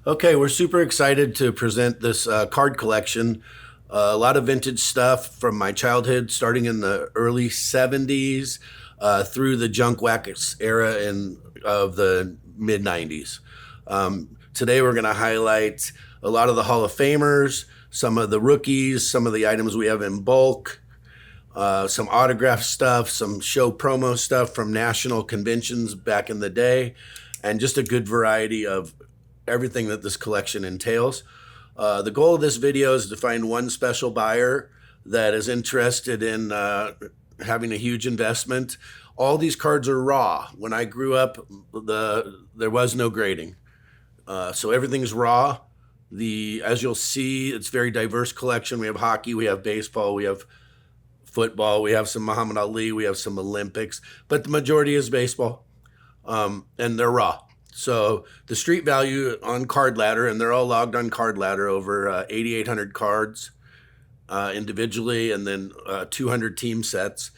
Okay, we're super excited to present this card collection. A lot of vintage stuff from my childhood, starting in the early 70s through the junk wax era of the mid 90s. Today, we're going to highlight a lot of the Hall of Famers, some of the rookies, some of the items we have in bulk, some autograph stuff, some show promo stuff from national conventions back in the day, and just a good variety of everything that this collection entails. The goal of this video is to find one special buyer that is interested in having a huge investment. All these cards are raw. When I grew up, there was no grading. So everything's raw. As you'll see, it's a very diverse collection. We have hockey, we have baseball, we have football, we have some Muhammad Ali, we have some Olympics, but the majority is baseball, and they're raw. So the street value on Card Ladder, and they're all logged on Card Ladder, over 8,800 cards individually, and then 200 team sets.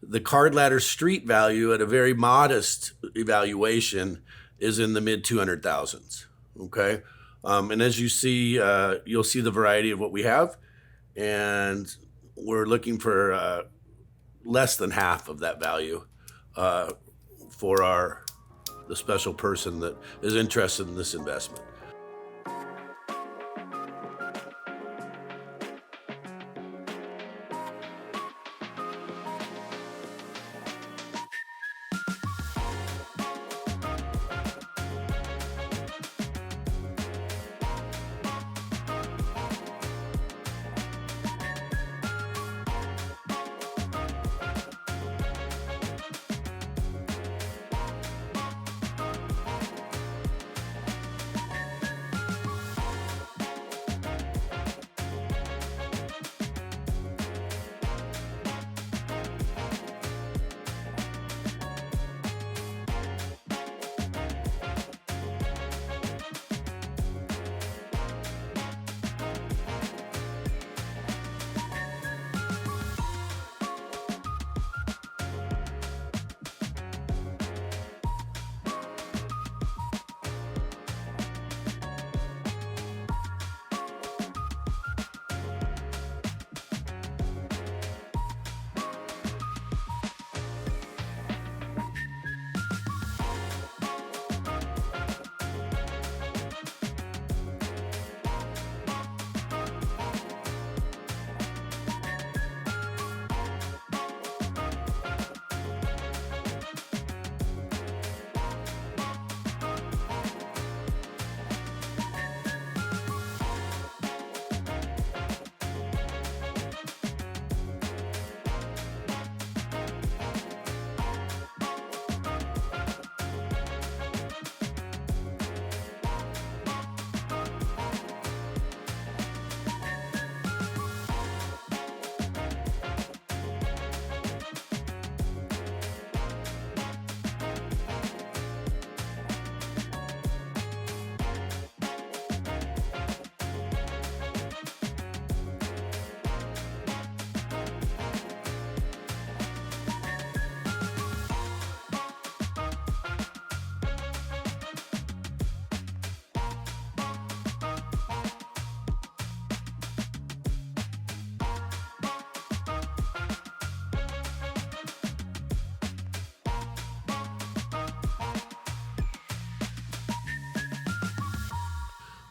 The Card Ladder street value at a very modest evaluation is in the mid 200,000s. Okay. And as you see, you'll see the variety of what we have, and we're looking for less than half of that value for the special person that is interested in this investment.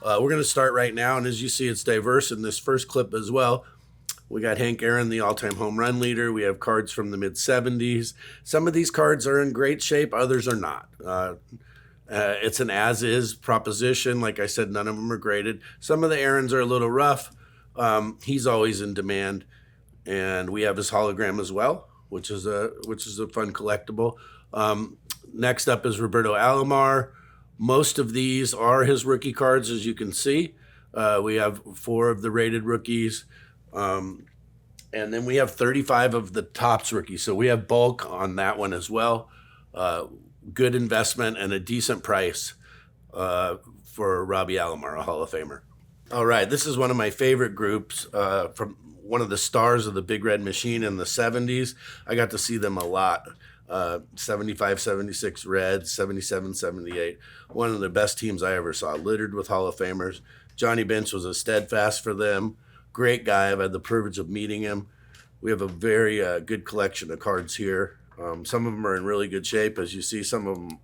We're going to start right now, and as you see, it's diverse in this first clip as well. We got Hank Aaron, the all-time home run leader. We have cards from the mid-70s. Some of these cards are in great shape, others are not. It's an as-is proposition. Like I said, none of them are graded. Some of the Aarons are a little rough. He's always in demand, and we have his hologram as well, which is a fun collectible. Next up is Roberto Alomar. Most of these are his rookie cards, as you can see. We have 4 of the rated rookies. And then we have 35 of the Topps rookies. So we have bulk on that one as well. Good investment and a decent price for Robbie Alomar, a Hall of Famer. All right, this is one of my favorite groups from one of the stars of the Big Red Machine in the 70s. I got to see them a lot. 75, 76 Reds, 77, 78. One of the best teams I ever saw, littered with Hall of Famers. Johnny Bench was a steadfast for them. Great guy. I've had the privilege of meeting him. We have a very good collection of cards here. Some of them are in really good shape. As you see, some of them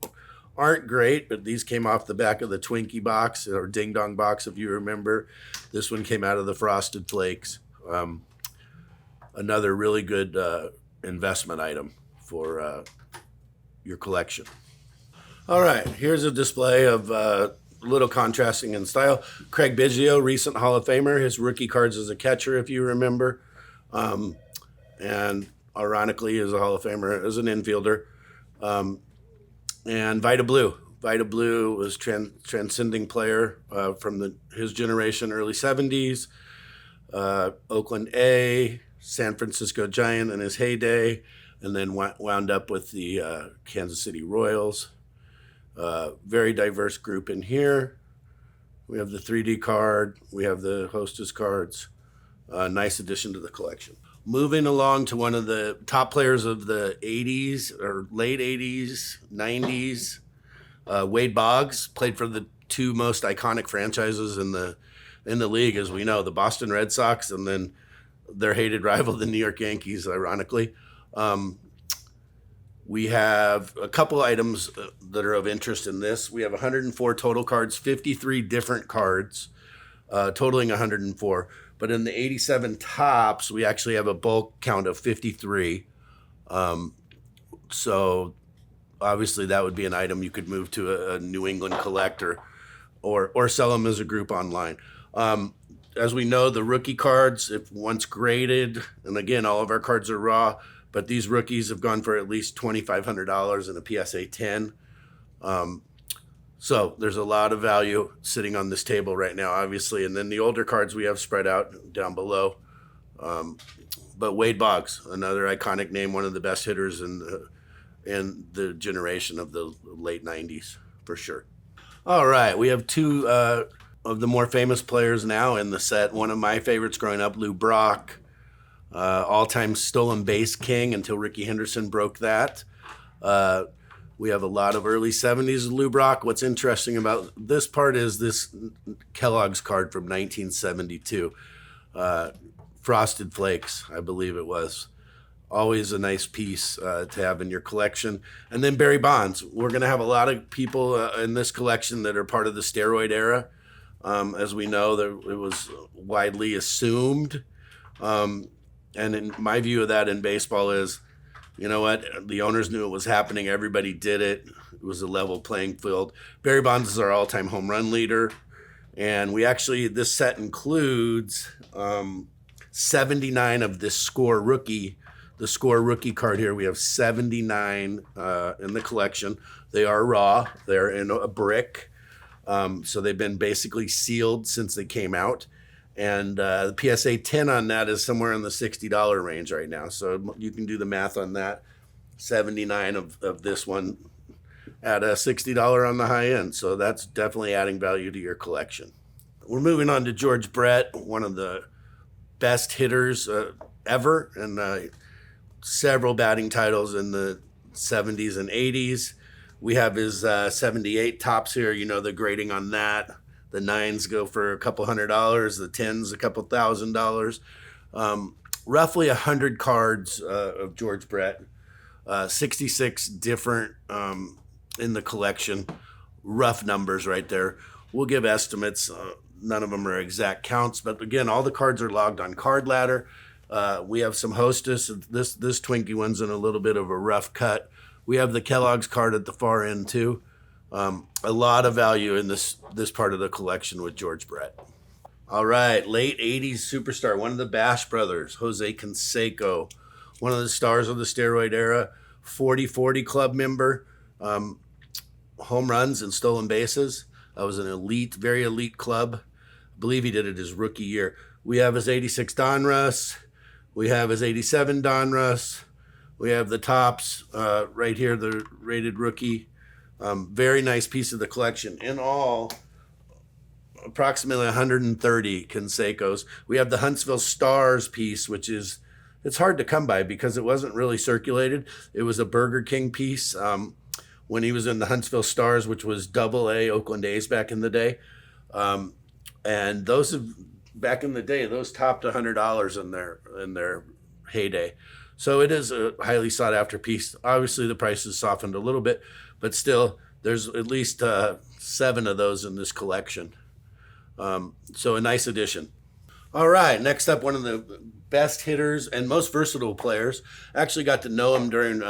aren't great, but these came off the back of the Twinkie box or Ding Dong box, if you remember. This one came out of the Frosted Flakes. Another really good investment item for your collection. All right, here's a display of a little contrasting in style. Craig Biggio, recent Hall of Famer. His rookie cards as a catcher, if you remember. And ironically, as a Hall of Famer, as an infielder. And Vida Blue. Vida Blue was transcending player from his generation, early 70s. Oakland A, San Francisco Giant in his heyday, and then wound up with the Kansas City Royals. Very diverse group in here. We have the 3D card. We have the hostess cards. Nice addition to the collection. Moving along to one of the top players of the 80s or late 80s, 90s. Wade Boggs played for the two most iconic franchises in the league, as we know, the Boston Red Sox and then their hated rival, the New York Yankees, ironically. We have a couple items that are of interest in this. We have 104 total cards, 53 different cards, totaling 104. But in the 87 tops, we actually have a bulk count of 53. So obviously that would be an item you could move to a New England collector or sell them as a group online. As we know, the rookie cards, if once graded, and again, all of our cards are raw, but these rookies have gone for at least $2,500 in a PSA 10. So there's a lot of value sitting on this table right now, obviously. And then the older cards we have spread out down below. But Wade Boggs, another iconic name, one of the best hitters in the generation of the late 90s, for sure. All right, we have two of the more famous players now in the set. One of my favorites growing up, Lou Brock, all-time stolen base king until Ricky Henderson broke that. We have a lot of early 70s Lou Brock. What's interesting about this part is this Kellogg's card from 1972. Frosted Flakes, I believe it was. Always a nice piece to have in your collection. And then Barry Bonds. We're going to have a lot of people in this collection that are part of the steroid era. As we know, it was widely assumed. And in my view of that in baseball is, you know what? The owners knew it was happening. Everybody did it. It was a level playing field. Barry Bonds is our all-time home run leader. And this set includes 79 of this score rookie. The score rookie card here, we have 79 in the collection. They are raw. They're in a brick. So they've been basically sealed since they came out. And the PSA 10 on that is somewhere in the $60 range right now. So you can do the math on that. 79 of this one at a $60 on the high end. So that's definitely adding value to your collection. We're moving on to George Brett, one of the best hitters ever, and several batting titles in the 70s and 80s. We have his 78 tops here. You know the grading on that. The 9s go for a couple $100. The 10s a couple $1,000. Roughly 100 cards of George Brett. 66 different in the collection. Rough numbers right there. We'll give estimates. None of them are exact counts, but again, all the cards are logged on Card Ladder. We have some Hostess. This Twinkie one's in a little bit of a rough cut. We have the Kellogg's card at the far end too. A lot of value in this part of the collection with George Brett. All right, late 80s superstar, one of the Bash brothers, Jose Canseco, one of the stars of the steroid era, 40-40 club member, home runs and stolen bases. That was an elite, very elite club. I believe he did it his rookie year. We have his 86 Donruss. We have his 87 Donruss. We have the tops right here, the rated rookie. Very nice piece of the collection. In all, approximately 130 Cansecos. We have the Huntsville Stars piece, which is it's hard to come by because it wasn't really circulated. It was a Burger King piece when he was in the Huntsville Stars, which was AA Oakland A's back in the day. And those have, back in the day, those topped $100 in their heyday. So it is a highly sought after piece. Obviously, the price has softened a little bit, but still, there's at least 7 of those in this collection. So a nice addition. All right, next up, one of the best hitters and most versatile players. Actually got to know him during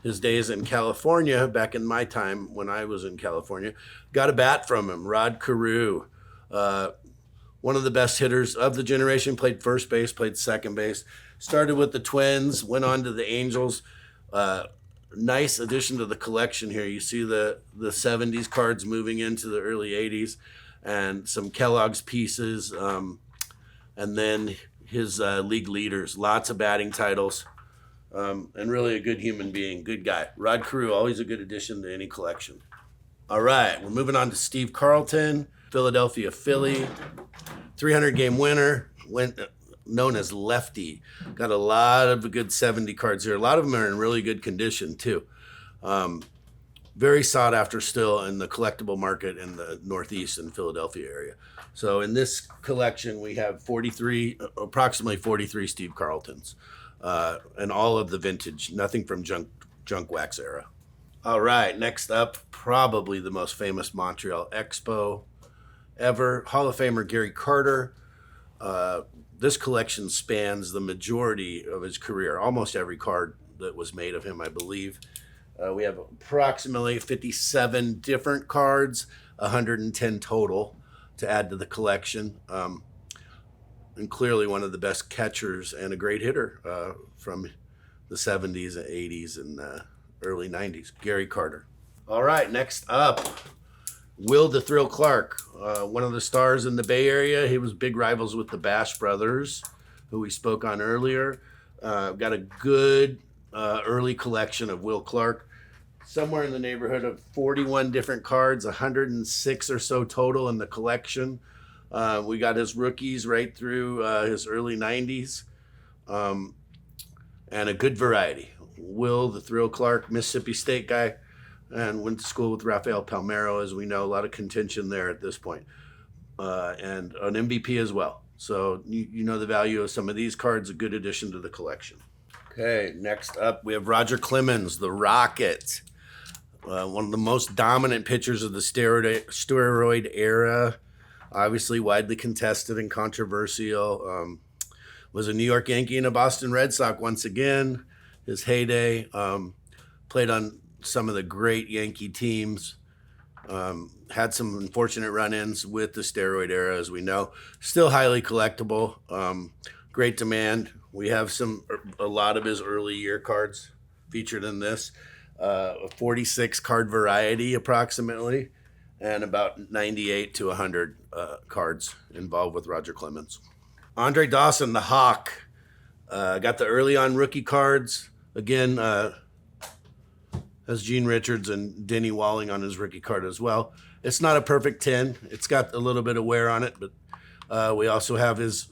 his days in California, back in my time when I was in California. Got a bat from him, Rod Carew. One of the best hitters of the generation, played first base, played second base. Started with the Twins, went on to the Angels. Nice addition to the collection here. You see the 70s cards moving into the early 80s and some Kellogg's pieces. And then his league leaders, lots of batting titles, and really a good human being, good guy. Rod Carew, always a good addition to any collection. All right, we're moving on to Steve Carlton, Philadelphia Philly, 300-game winner, known as Lefty. Got a lot of good 70 cards here. A lot of them are in really good condition, too. Very sought after still in the collectible market in the Northeast and Philadelphia area. So in this collection, we have approximately 43 Steve Carltons, and all of the vintage, nothing from junk wax era. All right, next up, probably the most famous Montreal Expo ever, Hall of Famer Gary Carter. This collection spans the majority of his career, almost every card that was made of him, I believe. We have approximately 57 different cards, 110 total to add to the collection. And clearly one of the best catchers and a great hitter from the 70s and 80s and early 90s, Gary Carter. All right, next up, Will the Thrill Clark, one of the stars in the Bay Area. He was big rivals with the Bash brothers, who we spoke on earlier. Got a good early collection of Will Clark. Somewhere in the neighborhood of 41 different cards, 106 or so total in the collection. We got his rookies right through his early 90s, and a good variety. Will the Thrill Clark, Mississippi State guy, and went to school with Rafael Palmeiro, as we know. A lot of contention there at this point, and an MVP as well. So you know the value of some of these cards, a good addition to the collection. Okay, next up we have Roger Clemens, the Rocket. One of the most dominant pitchers of the steroid era, obviously widely contested and controversial. Was a New York Yankee and a Boston Red Sox once again. His heyday, played on some of the great Yankee teams. Had some unfortunate run-ins with the steroid era, as we know. Still highly collectible. Great demand. We have a lot of his early year cards featured in this. A 46 card variety approximately, and about 98 to 100 cards involved with Roger Clemens. Andre Dawson, the Hawk, got the early on rookie cards. Again, has Gene Richards and Denny Walling on his rookie card as well. It's not a perfect 10. It's got a little bit of wear on it, but we also have his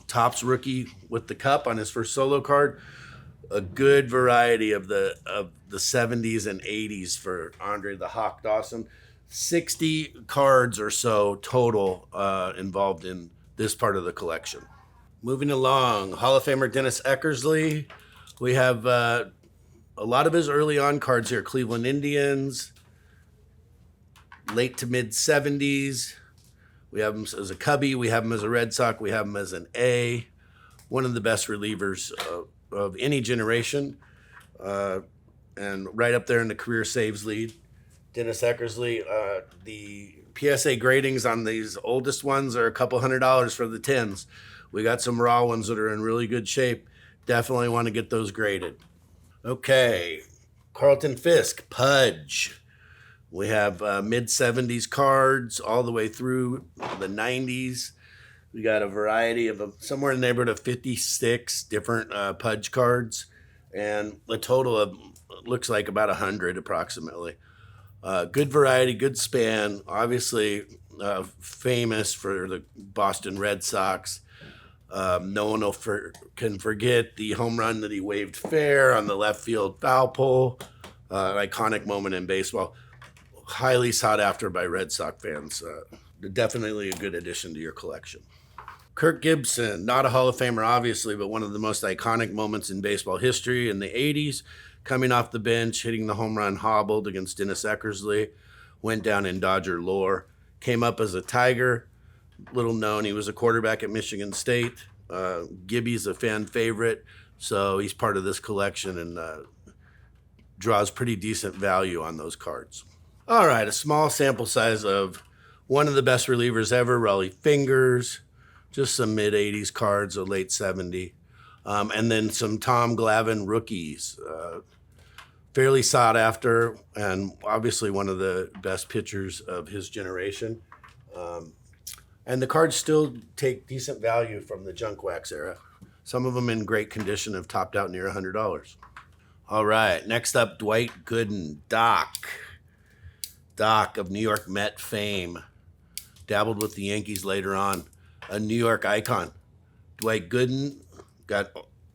Topps rookie with the cup on his first solo card. A good variety of the 70s and 80s for Andre the Hawk Dawson. 60 cards or so total involved in this part of the collection. Moving along, Hall of Famer Dennis Eckersley. We have a lot of his early on cards here. Cleveland Indians, late to mid 70s. We have him as a Cubby. We have him as a Red Sox. We have him as an A. One of the best relievers of any generation, and right up there in the career saves lead. Dennis Eckersley. The PSA gradings on these oldest ones are a couple $100 for the 10s. We got some raw ones that are in really good shape. Definitely want to get those graded. Okay, Carlton Fisk, Pudge. We have mid-70s cards all the way through the 90s. We got a variety of somewhere in the neighborhood of 56 different Pudge cards, and a total of looks like about 100 approximately. Good variety, good span. Obviously, famous for the Boston Red Sox. No one can forget the home run that he waved fair on the left field foul pole. An iconic moment in baseball. Highly sought after by Red Sox fans. Definitely a good addition to your collection. Kirk Gibson, not a Hall of Famer, obviously, but one of the most iconic moments in baseball history in the 80s. Coming off the bench, hitting the home run hobbled against Dennis Eckersley. Went down in Dodger lore. Came up as a Tiger. Little known, he was a quarterback at Michigan State. Gibby's a fan favorite, so he's part of this collection and draws pretty decent value on those cards. All right, a small sample size of one of the best relievers ever, Raleigh Fingers. Just some mid-'80s cards, a late '70s. And then some Tom Glavine rookies. Fairly sought after, and obviously one of the best pitchers of his generation. And the cards still take decent value from the junk wax era. Some of them in great condition have topped out near $100. All right, next up, Dwight Gooden, Doc. Doc of New York Met fame. Dabbled with the Yankees later on. A New York icon. Dwight Gooden got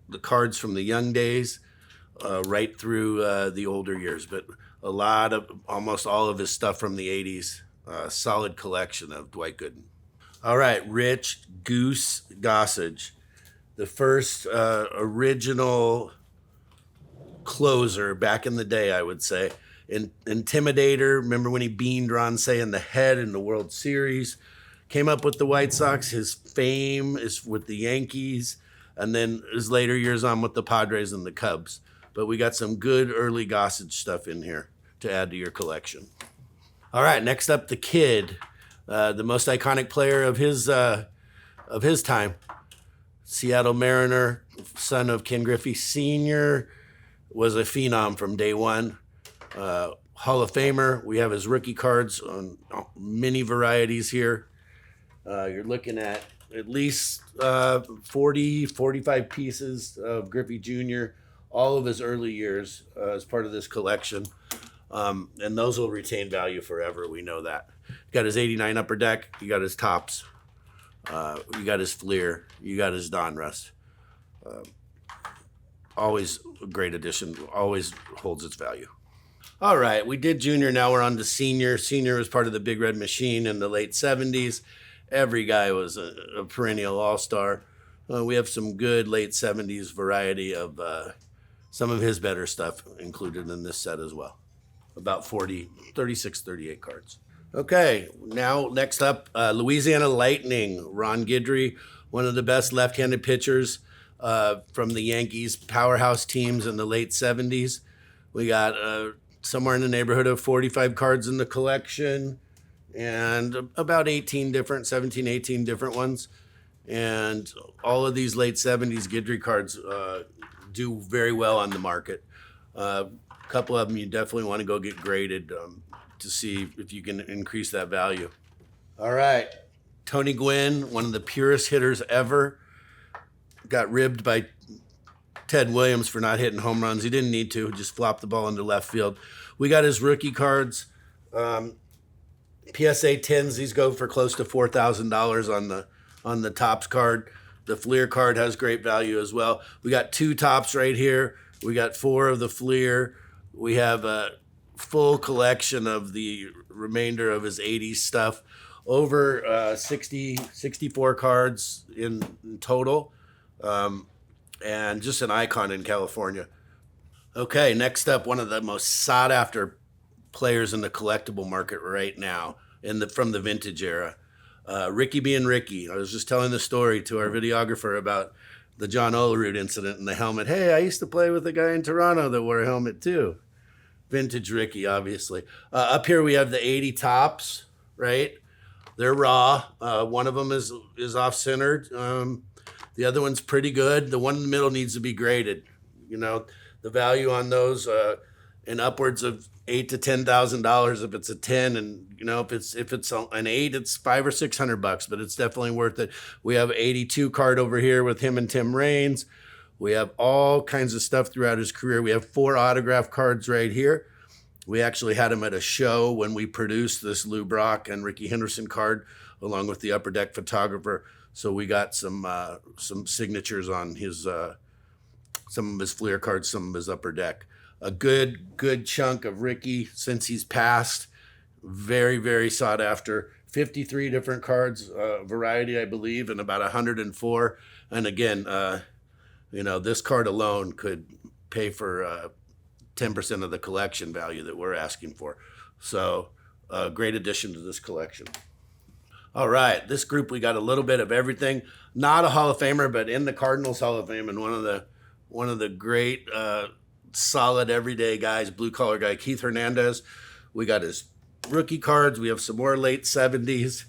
the cards from the young days right through the older years, but almost all of his stuff from the 80s. Solid collection of Dwight Gooden. All right, Rich Goose Gossage, the first original closer back in the day, I would say. Intimidator, remember when he beamed Ronce in the head in the World Series? Came up with the White Sox. His fame is with the Yankees, and then his later years on with the Padres and the Cubs. But we got some good early Gossage stuff in here to add to your collection. All right, next up, the Kid, the most iconic player of his time. Seattle Mariner, son of Ken Griffey Sr., was a phenom from day one. Hall of Famer. We have his rookie cards on many varieties here. You're looking at least 40, 45 pieces of Griffey Jr., all of his early years as part of this collection. And those will retain value forever. We know that. You got his 89 upper deck. You got his tops. You got his Fleer. You got his Donruss. Always a great addition. Always holds its value. All right, we did junior. Now we're on to senior. Senior was part of the Big Red Machine in the late 70s. Every guy was a perennial all-star. We have some good late 70s variety of some of his better stuff included in this set as well. About 36, 38 cards. Okay, now next up, Louisiana Lightning, Ron Guidry, one of the best left-handed pitchers from the Yankees powerhouse teams in the late 70s. We got somewhere in the neighborhood of 45 cards in the collection and about 17, 18 different ones. And all of these late 70s Guidry cards do very well on the market. A couple of them you definitely want to go get graded to see if you can increase that value. All right, Tony Gwynn, one of the purest hitters ever, got ribbed by Ted Williams for not hitting home runs. He didn't need to, just flopped the ball into left field. We got his rookie cards. PSA 10s, these go for close to $4,000 on the Topps card. The Fleer card has great value as well. We got 2 Topps right here. We got 4 of the Fleer. We have a full collection of the remainder of his 80s stuff. Over 64 cards in total. And just an icon in California. Okay, next up, one of the most sought-after players in the collectible market right now from the vintage era. Ricky being Ricky. I was just telling the story to our videographer about the John Olerud incident and the helmet. Hey, I used to play with a guy in Toronto that wore a helmet too. Vintage Ricky, obviously. Up here we have the 80 Topps, right? They're raw. One of them is off-centered. The other one's pretty good. The one in the middle needs to be graded. You know, the value on those in upwards of $8,000 to $10,000 if it's a 10, and you know if it's an 8, it's $500 or $600, but it's definitely worth it. We have 82 card over here with him and Tim Raines. We have all kinds of stuff throughout his career. We have 4 autograph cards right here. We actually had him at a show when we produced this Lou Brock and Ricky Henderson card, along with the Upper Deck photographer. So we got some signatures on his some of his Fleer cards, some of his Upper Deck. A good chunk of Ricky since he's passed. Very, very sought after. 53 different cards, variety, I believe, and about 104. And again, this card alone could pay for 10% of the collection value that we're asking for. So, great addition to this collection. All right, this group, we got a little bit of everything. Not a Hall of Famer, but in the Cardinals Hall of Fame, and one of the great, solid everyday guys, blue collar guy, Keith Hernandez. We got his rookie cards. We have some more late 70s.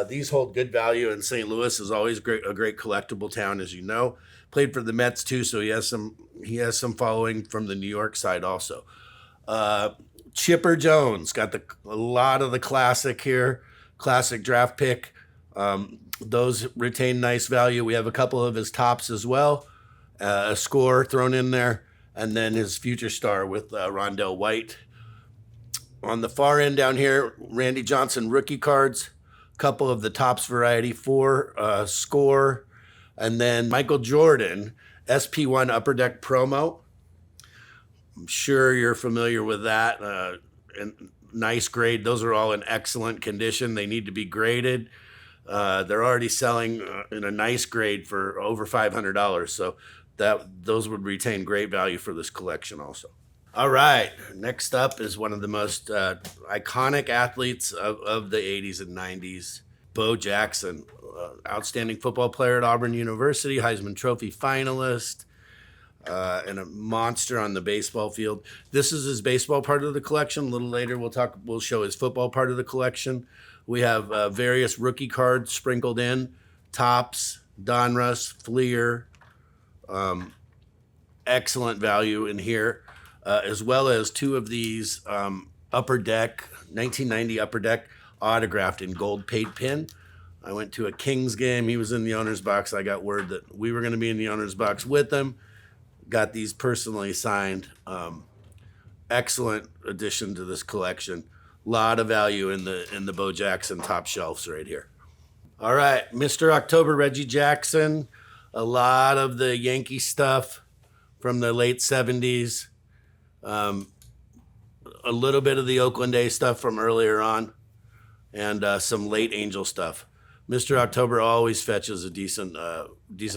These hold good value, and St. Louis is always a great collectible town, as you know. Played for the Mets too, so he has some following from the New York side also. Chipper Jones got a lot of the classic here, classic draft pick. Those retain nice value. We have a couple of his tops as well, a score thrown in there, and then his future star with Rondell White. On the far end down here, Randy Johnson rookie cards, a couple of the tops variety, 4 score, and then Michael Jordan SP1 Upper Deck promo. I'm sure you're familiar with that. And nice grade. Those are all in excellent condition. They need to be graded. They're already selling in a nice grade for over $500. So those would retain great value for this collection also. All right, next up is one of the most iconic athletes of the 80s and 90s, Bo Jackson, outstanding football player at Auburn University, Heisman Trophy finalist, and a monster on the baseball field. This is his baseball part of the collection. A little later, we'll show his football part of the collection. We have various rookie cards sprinkled in, tops, Donruss, Fleer, excellent value in here. As well as 2 of these Upper Deck, 1990 Upper Deck, autographed in gold paint pen. I went to a Kings game. He was in the owner's box. I got word that we were going to be in the owner's box with him. Got these personally signed. Excellent addition to this collection. A lot of value in the Bo Jackson top shelves right here. All right, Mr. October, Reggie Jackson. A lot of the Yankee stuff from the late 70s. A little bit of the Oakland A stuff from earlier on, and some late Angel stuff. Mr. October always fetches a decent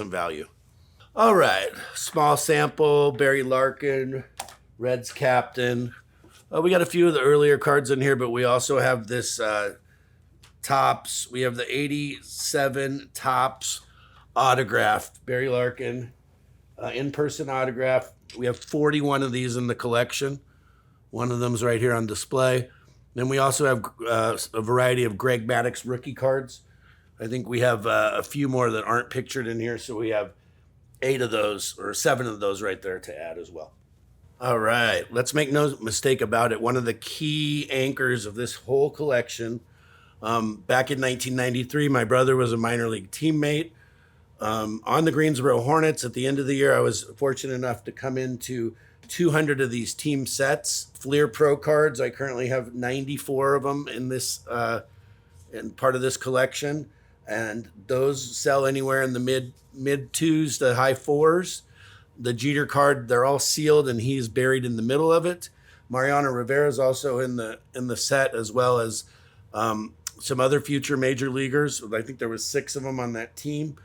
value. All right, small sample, Barry Larkin, Reds captain. We got a few of the earlier cards in here, but we also have this tops. We have the 87 tops autographed, Barry Larkin, in-person autograph. We have 41 of these in the collection. One of them's right here on display. Then we also have a variety of Greg Maddux rookie cards. I think we have a few more that aren't pictured in here, so we have 8 of those, or 7 of those right there to add as well. All right, let's make no mistake about it. One of the key anchors of this whole collection, back in 1993, my brother was a minor league teammate. On the Greensboro Hornets. At the end of the year, I was fortunate enough to come into 200 of these team sets. Fleer Pro cards, I currently have 94 of them in this in part of this collection, and those sell anywhere in the mid 2s to high 4s. The Jeter card, they're all sealed, and he's buried in the middle of it. Mariano Rivera is also in the set, as well as some other future major leaguers. I think there was 6 of them on that team.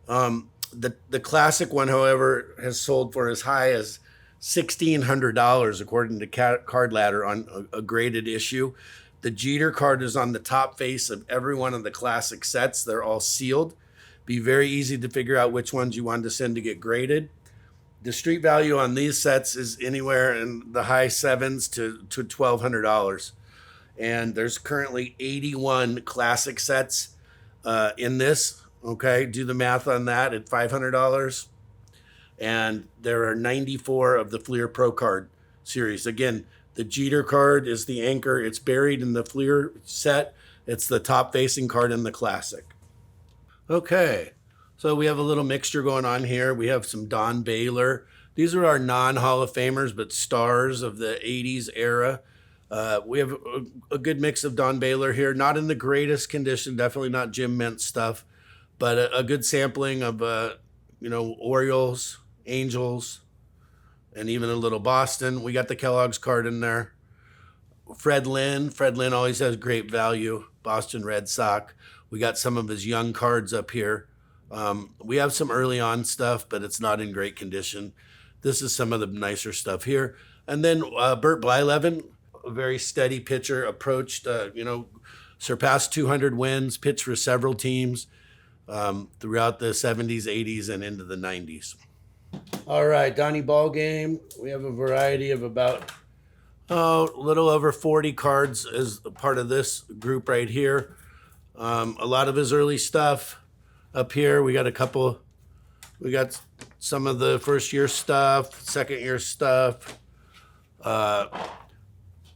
The classic one, however, has sold for as high as $1,600 according to Card Ladder on a graded issue. The Jeter card is on the top face of every one of the classic sets. They're all sealed. Be very easy to figure out which ones you want to send to get graded. The street value on these sets is anywhere in the high 7s to $1,200. And there's currently 81 classic sets in this. Okay, do the math on that at $500. And there are 94 of the Fleer Pro card series. Again, the Jeter card is the anchor. It's buried in the Fleer set. It's the top facing card in the classic. Okay, so we have a little mixture going on here. We have some Don Baylor, These are our non-Hall of Famers, but stars of the 80s era. We have a good mix of Don Baylor here, not in the greatest condition, definitely not Jim Mint stuff, but a good sampling of, Orioles, Angels, and even a little Boston. We got the Kellogg's card in there. Fred Lynn always has great value. Boston Red Sox. We got some of his young cards up here. We have some early on stuff, but it's not in great condition. This is some of the nicer stuff here. And then Bert Blyleven, a very steady pitcher, approached, surpassed 200 wins, pitched for several teams throughout the 70s, 80s, and into the 90s. All right, Donnie Ball game. We have a variety of about a little over 40 cards as part of this group right here. A lot of his early stuff up here. We got some of the first year stuff, second year stuff.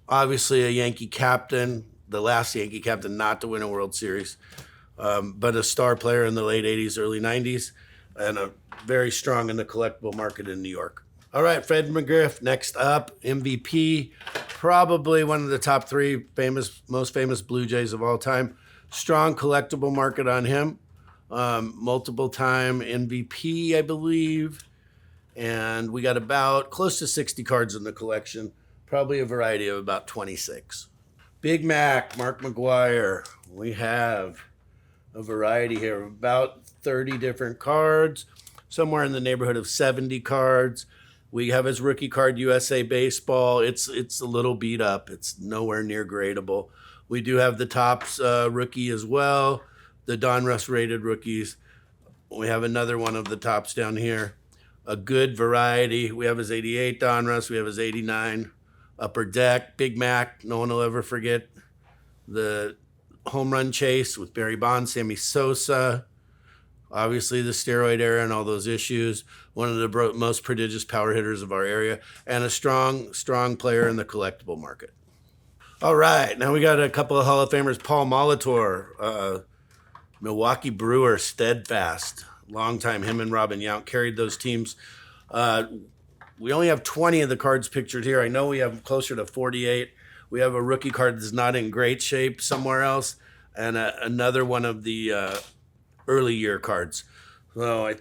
Obviously a Yankee captain, the last Yankee captain not to win a World Series, but a star player in the late 80s, early 90s, and a very strong in the collectible market in New York. All right, Fred McGriff, next up, MVP, probably one of the top three most famous Blue Jays of all time. Strong collectible market on him. Multiple time MVP, I believe. And we got about close to 60 cards in the collection, probably a variety of about 26. Big Mac, Mark McGwire. We have a variety here of about 30 different cards, somewhere in the neighborhood of 70 cards. We have his rookie card, USA Baseball. It's a little beat up. It's nowhere near gradable. We do have the Topps rookie as well, the Donruss rated rookies. We have another one of the Topps down here. A good variety. We have his 88 Donruss. We have his 89 Upper Deck. Big Mac, no one will ever forget. The home run chase with Barry Bonds, Sammy Sosa. Obviously, the steroid era and all those issues. One of the most prodigious power hitters of our area, and a strong player in the collectible market. All right, now we got a couple of Hall of Famers. Paul Molitor, Milwaukee Brewer, steadfast. Long time, him and Robin Yount carried those teams. We only have 20 of the cards pictured here. I know we have closer to 48. We have a rookie card that's not in great shape somewhere else, and another one of the early year cards. So I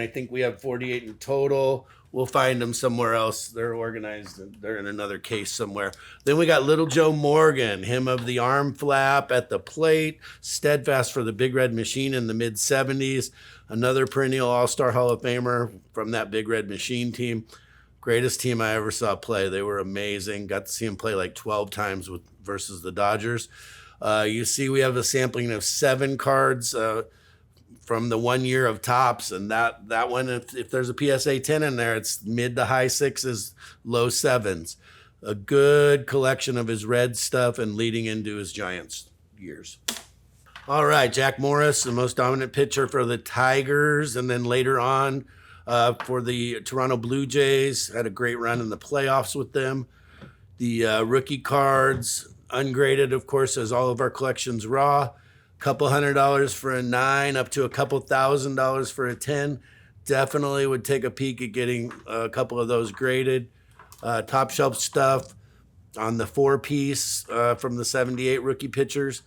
think we have 48 in total. We'll find them somewhere else. They're organized. They're in another case somewhere. Then we got Little Joe Morgan, him of the arm flap at the plate, steadfast for the Big Red Machine in the mid 70s. Another perennial All-Star Hall of Famer from that Big Red Machine team. Greatest team I ever saw play. They were amazing. Got to see him play like 12 times versus the Dodgers. You see we have a sampling of 7 cards from the 1 year of Topps, and that one, if there's a PSA 10 in there, it's mid to high 6s, low 7s. A good collection of his red stuff and leading into his Giants years. All right, Jack Morris, the most dominant pitcher for the Tigers, and then later on for the Toronto Blue Jays, had a great run in the playoffs with them. The rookie cards, ungraded, of course, as all of our collections raw. Couple $100 for a 9, up to a couple $1,000 for a 10. Definitely would take a peek at getting a couple of those graded. Top shelf stuff on the 4-piece from the 78 rookie pitchers.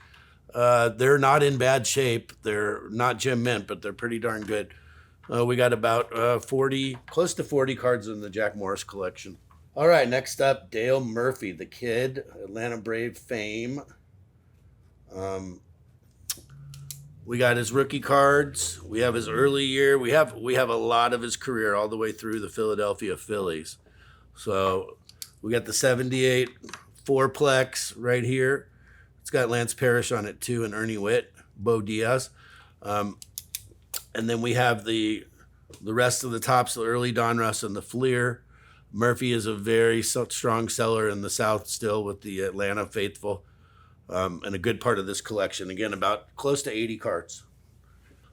They're not in bad shape. They're not Jim Mint, but they're pretty darn good. We got about close to 40 cards in the Jack Morris collection. All right, next up, Dale Murphy, the kid, Atlanta Brave fame. We got his rookie cards. We have his early year. We have a lot of his career all the way through the Philadelphia Phillies. So we got the 78 fourplex right here. It's got Lance Parrish on it too, and Ernie Witt, Bo Diaz. And then we have the rest of the Topps, the early Donruss and the Fleer. Murphy is a very strong seller in the South still with the Atlanta faithful. And a good part of this collection. Again, about close to 80 cards.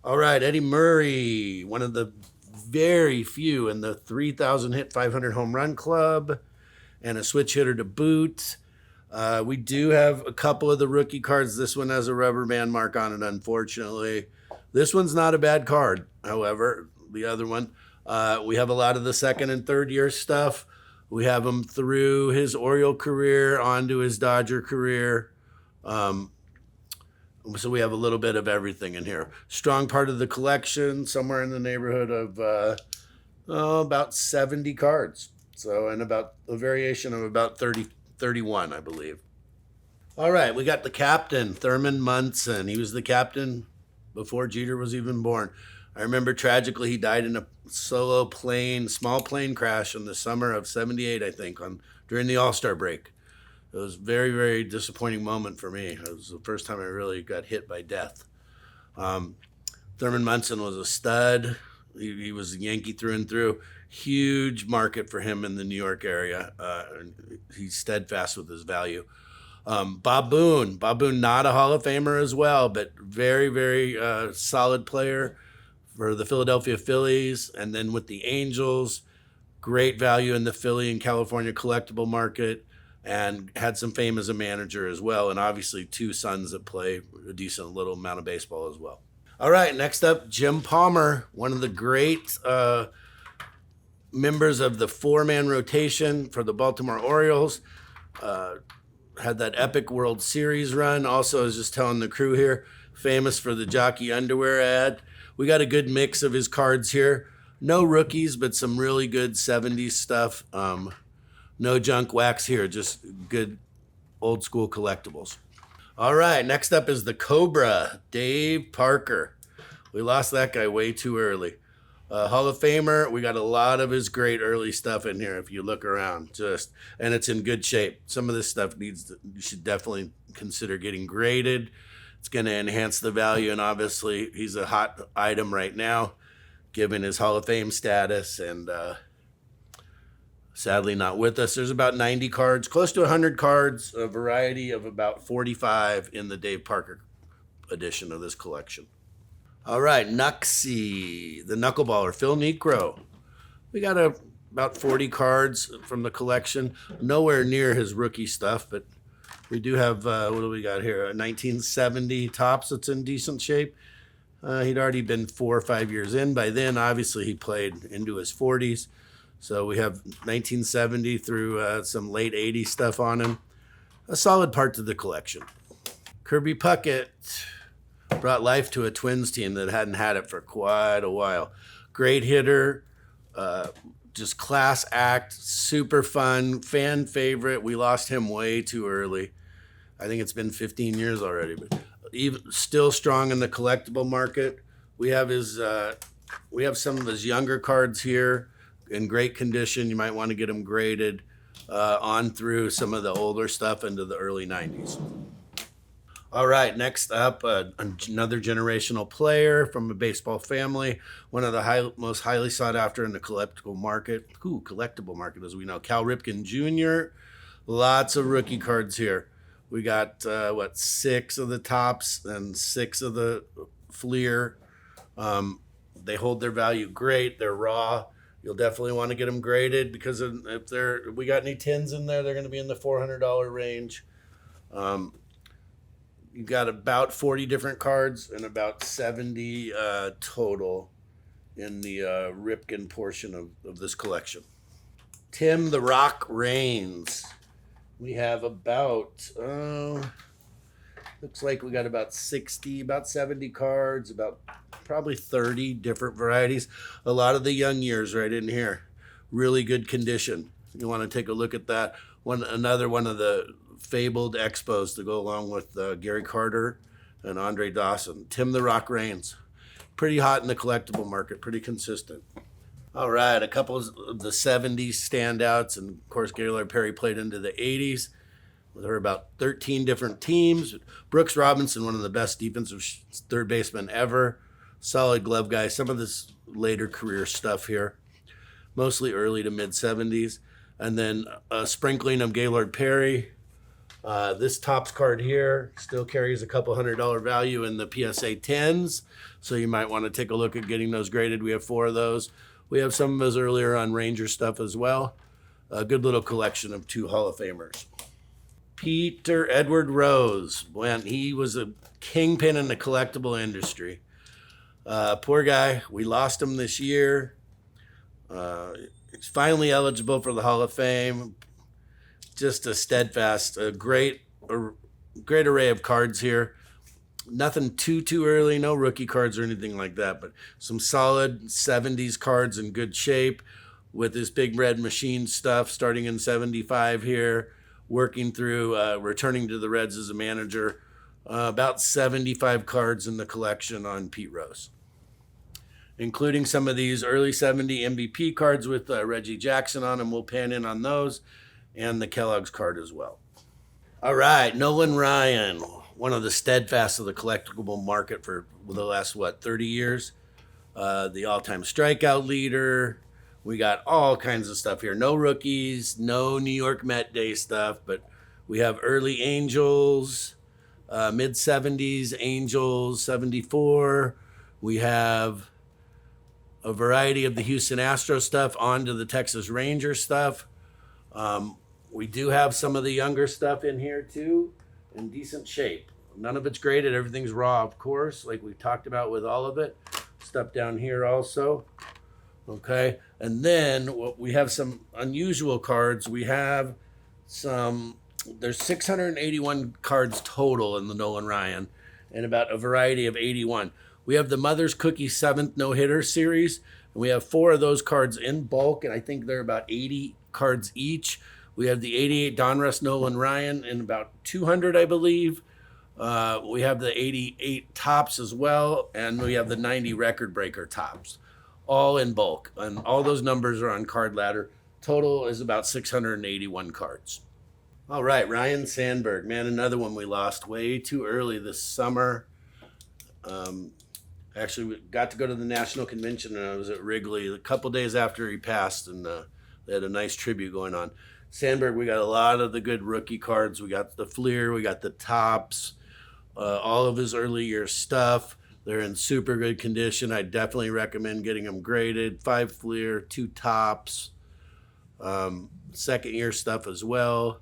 All right, Eddie Murray, one of the very few in the 3,000 hit 500 home run club, and a switch hitter to boot. We do have a couple of the rookie cards. This one has a rubber band mark on it, unfortunately. This one's not a bad card, however, the other one. We have a lot of the second and third year stuff. We have him through his Oriole career onto his Dodger career. So we have a little bit of everything in here. Strong part of the collection, somewhere in the neighborhood of about 70 cards. So, and about a variation of about 31, I believe. All right, we got the captain, Thurman Munson. He was the captain before Jeter was even born. I remember tragically he died in a small plane crash in the summer of '78, I think, during the All-Star break. It was a very, very disappointing moment for me. It was the first time I really got hit by death. Thurman Munson was a stud. He was a Yankee through and through. Huge market for him in the New York area. He's steadfast with his value. Bob Boone, not a Hall of Famer as well, but very, very solid player for the Philadelphia Phillies. And then with the Angels, great value in the Philly and California collectible market, and had some fame as a manager as well. And obviously 2 sons that play a decent little amount of baseball as well. All right, next up, Jim Palmer, one of the great members of the 4-man rotation for the Baltimore Orioles. Had that epic World Series run. Also, I was just telling the crew here, famous for the jockey underwear ad. We got a good mix of his cards here. No rookies, but some really good 70s stuff. No junk wax here, just good old school collectibles. All right, next up is the Cobra, Dave Parker. We lost that guy way too early. Hall of Famer, we got a lot of his great early stuff in here if you look around, and it's in good shape. Some of this stuff you should definitely consider getting graded. It's going to enhance the value, and obviously he's a hot item right now, given his Hall of Fame status, and sadly not with us. There's about 90 cards, close to 100 cards, a variety of about 45 in the Dave Parker edition of this collection. All right, Nuxie, the knuckleballer, Phil Niekro. We got about 40 cards from the collection. Nowhere near his rookie stuff, but we do have, what do we got here? A 1970 Topps that's in decent shape. He'd already been 4 or 5 years in by then. Obviously, he played into his 40s. So we have 1970 through some late 80s stuff on him. A solid part to the collection. Kirby Puckett brought life to a Twins team that hadn't had it for quite a while. Great hitter, just class act, super fun, fan favorite. We lost him way too early. I think it's been 15 years already, but even still strong in the collectible market. We have some of his younger cards here in great condition. You might want to get them graded on through some of the older stuff into the early 90s. All right, next up, another generational player from a baseball family, one of the most highly sought after in the collectible market, as we know, Cal Ripken Jr. Lots of rookie cards here. We got, 6 of the Topps and 6 of the Fleer. They hold their value great. They're raw. You'll definitely want to get them graded because if we got any tins in there, they're going to be in the $400 range. You've got about 40 different cards and about 70 total in the Ripken portion of this collection. Tim the Rock Raines. We have about, looks like we got about 70 cards, about probably 30 different varieties. A lot of the young years right in here. Really good condition. You want to take a look at that. Another one of the fabled expos to go along with Gary Carter and Andre Dawson. Tim the Rock Raines. Pretty hot in the collectible market, pretty consistent. All right, a couple of the 70s standouts, and of course Gaylord Perry played into the 80s. There were about 13 different teams. Brooks Robinson, one of the best defensive third basemen ever. Solid glove guy. Some of this later career stuff here, mostly early to mid 70s. And then a sprinkling of Gaylord Perry. This Topps card here still carries a couple $100 value in the PSA 10s. So you might want to take a look at getting those graded. We have 4 of those. We have some of those earlier on Ranger stuff as well. A good little collection of 2 Hall of Famers. Peter Edward Rose. When he was a kingpin in the collectible industry. Poor guy. We lost him this year. He's finally eligible for the Hall of Fame. Just a steadfast, a great array of cards here. Nothing too early, no rookie cards or anything like that, but some solid 70s cards in good shape with this Big Red Machine stuff starting in 75 here, working through returning to the Reds as a manager. About 75 cards in the collection on Pete Rose, including some of these early 70 MVP cards with Reggie Jackson on them. We'll pan in on those, and the Kellogg's card as well. All right, Nolan Ryan, one of the steadfast of the collectible market for the last, 30 years. The all-time strikeout leader. We got all kinds of stuff here. No rookies, no New York Met Day stuff, but we have early Angels, mid-70s Angels, 74. We have a variety of the Houston Astros stuff onto the Texas Rangers stuff. We do have some of the younger stuff in here too, in decent shape. None of it's graded. Everything's raw, of course, like we've talked about with all of it. Stuff down here also. Okay. And then we have some unusual cards. We have there's 681 cards total in the Nolan Ryan and about a variety of 81. We have the Mother's Cookie 7th no-hitter series, and we have 4 of those cards in bulk, and I think they're about 80 cards each. We have the 88 Donruss Nolan Ryan in about 200, I believe. We have the 88 Topps as well, and we have the 90 Record Breaker Topps, all in bulk. And all those numbers are on Card Ladder. Total is about 681 cards. All right, Ryan Sandberg, man, another one we lost way too early this summer. Actually, we got to go to the National Convention, and I was at Wrigley a couple days after he passed, and they had a nice tribute going on. Sandberg, we got a lot of the good rookie cards. We got the Fleer, we got the Topps, all of his early year stuff. They're in super good condition. I definitely recommend getting them graded. 5 Fleer, 2 Topps, second year stuff as well,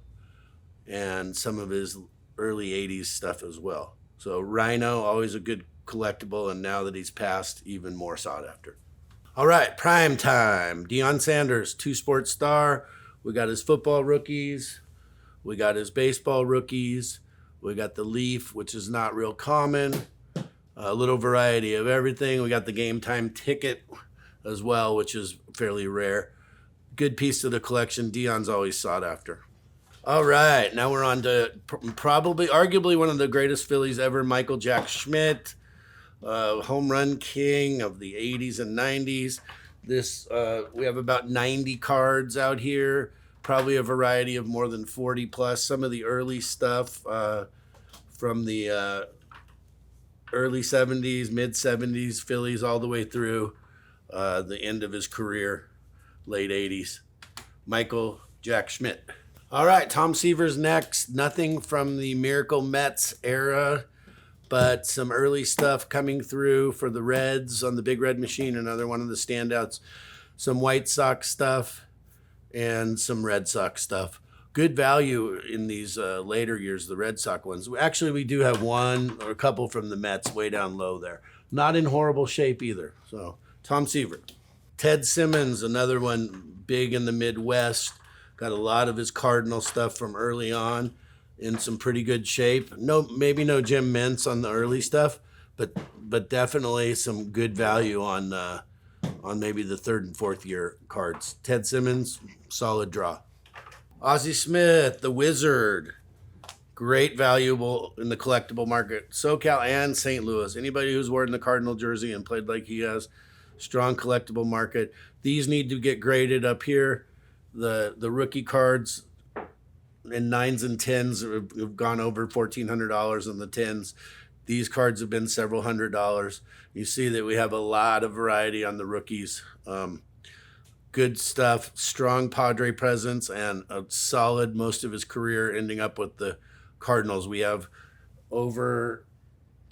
and some of his early 80s stuff as well. So Rhino, always a good collectible, and now that he's passed, even more sought after. All right, prime time. Deion Sanders, 2 Sports Star. We got his football rookies. We got his baseball rookies. We got the Leaf, which is not real common. A little variety of everything. We got the game time ticket as well, which is fairly rare. Good piece of the collection. Deion's always sought after. All right, now we're on to arguably one of the greatest Phillies ever, Michael Jack Schmidt, home run king of the 80s and 90s. We have about 90 cards out here, probably a variety of more than 40 plus. Some of the early stuff from the early 70s, mid 70s Phillies, all the way through the end of his career, late 80s. Michael Jack Schmidt. All right, Tom Seaver's next. Nothing from the Miracle Mets era, but some early stuff coming through for the Reds on the Big Red Machine, another one of the standouts. Some White Sox stuff and some Red Sox stuff. Good value in these later years, the Red Sox ones. Actually, we do have one or a couple from the Mets way down low there. Not in horrible shape either. So, Tom Seaver. Ted Simmons, another one big in the Midwest. Got a lot of his Cardinal stuff from early on in some pretty good shape. Maybe no Jim Mintz on the early stuff, but definitely some good value on maybe the 3rd and 4th year cards. Ted Simmons, solid draw. Ozzie Smith, the Wizard, great valuable in the collectible market. SoCal and St. Louis. Anybody who's worn the Cardinal jersey and played like he has, strong collectible market. These need to get graded up here. The rookie cards in 9s and 10s have gone over $1,400 in the 10s. These cards have been several $100s. You see that we have a lot of variety on the rookies. Good stuff, strong Padre presence, and a solid most of his career ending up with the Cardinals. We have over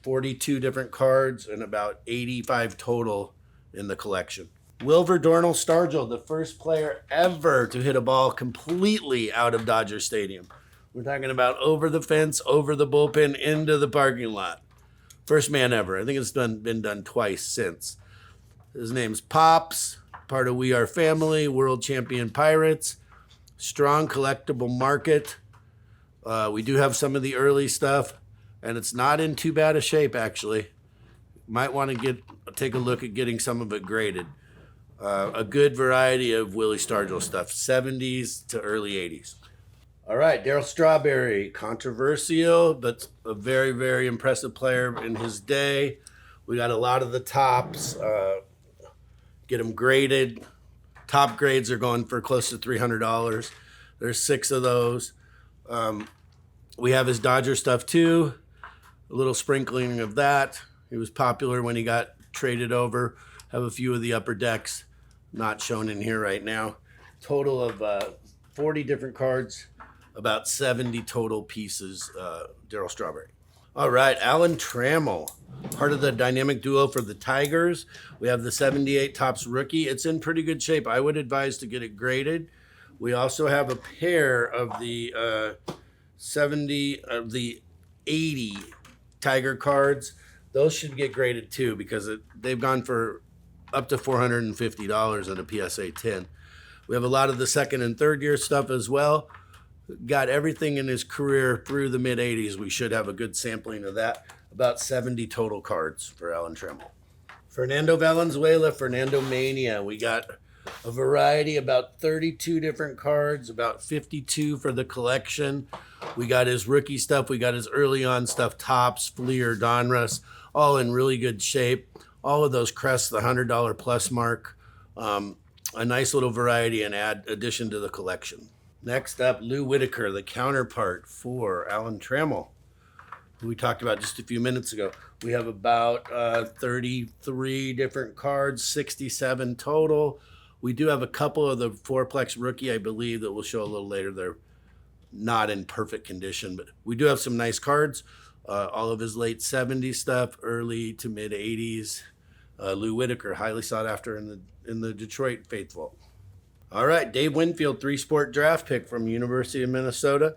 42 different cards and about 85 total in the collection. Wilver Dornell Stargell, the first player ever to hit a ball completely out of Dodger Stadium. We're talking about over the fence, over the bullpen, into the parking lot. First man ever. I think it's been done twice since. His name's Pops part of We Are Family, world champion Pirates. Strong collectible market. We do have some of the early stuff, and it's not in too bad a shape, actually. Might want to take a look at getting some of it graded. A good variety of Willie Stargell stuff, 70s to early 80s. All right, Darryl Strawberry, controversial, but a very, very impressive player in his day. We got a lot of the tops. Get them graded. Top grades are going for close to $300. There's 6 of those. We have his Dodger stuff too. A little sprinkling of that. He was popular when he got traded over. Have a few of the upper decks, not shown in here right now. Total of 40 different cards, about 70 total pieces. Darryl Strawberry. All right, Alan Trammell, part of the dynamic duo for the Tigers. We have the 78 Topps rookie. It's in pretty good shape. I would advise to get it graded. We also have a pair of the 80 Tiger cards. Those should get graded too because they've gone for up to $450 in a PSA 10. We have a lot of the second and third year stuff as well. Got everything in his career through the mid 80s. We should have a good sampling of that. About 70 total cards for Alan Trammell. Fernando Valenzuela, Fernando Mania. We got a variety, about 32 different cards, about 52 for the collection. We got his rookie stuff. We got his early on stuff, Topps, Fleer, Donruss, all in really good shape. All of those crest the $100 plus mark. A nice little variety and addition to the collection. Next up, Lou Whitaker, the counterpart for Alan Trammell, who we talked about just a few minutes ago. We have about 33 different cards, 67 total. We do have a couple of the fourplex rookie, I believe, that we'll show a little later. They're not in perfect condition, but we do have some nice cards. All of his late 70s stuff, early to mid 80s. Lou Whitaker, highly sought after in the Detroit faithful. All right, Dave Winfield, 3-sport draft pick from University of Minnesota.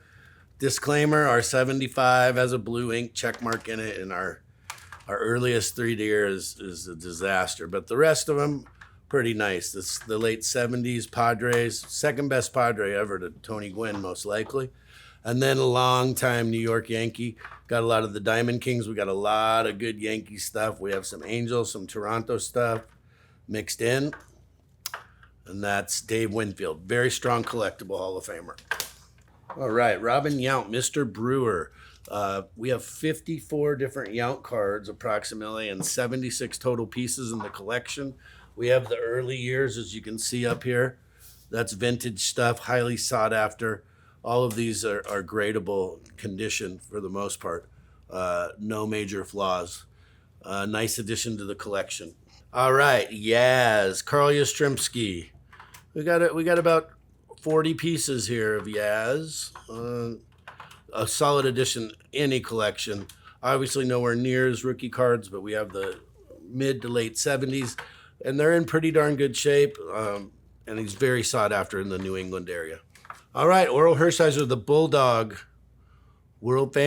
Disclaimer, our 75 has a blue ink check mark in it, and our earliest 3-year is a disaster. But the rest of them, pretty nice. This the late 70s Padres, second best Padre ever to Tony Gwynn, most likely. And then a long-time New York Yankee. Got a lot of the Diamond Kings. We got a lot of good Yankee stuff. We have some Angels, some Toronto stuff mixed in. And that's Dave Winfield. Very strong collectible Hall of Famer. All right, Robin Yount, Mr. Brewer. We have 54 different Yount cards approximately and 76 total pieces in the collection. We have the early years, as you can see up here. That's vintage stuff, highly sought after. All of these are gradable condition for the most part. No major flaws. Nice addition to the collection. All right, Yaz, Carl Yastrzemski. We got about 40 pieces here of Yaz. A solid addition, any collection. Obviously nowhere near his rookie cards, but we have the mid to late 70s, and they're in pretty darn good shape, and he's very sought after in the New England area. All right, Oral Hershiser, the Bulldog, world famous.